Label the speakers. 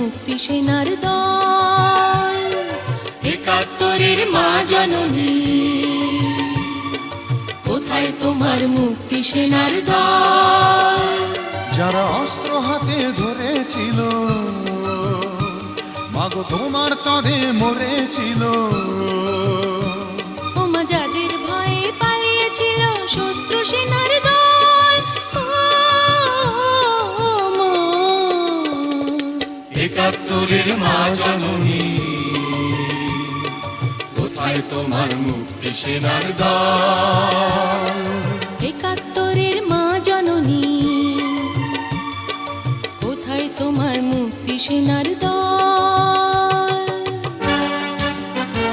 Speaker 1: মুক্তি সেনার দল। একাত্তরের মা জননী, কোথায় তোমার মুক্তি সেনার দল?
Speaker 2: যারা অস্ত্র হাতে ধরেছিল, মাগো তোমার তরে মরেছিল।
Speaker 1: ওমা যাদের ভয়ে পালিয়েছিল শত্রু সেনার দল।
Speaker 2: একাত্তরের মা জননী, কোথায় তোমার মুক্তি সেনার দল?
Speaker 1: একাত্তরের মা জননী, কোথায় তোমার মুক্তি সেনার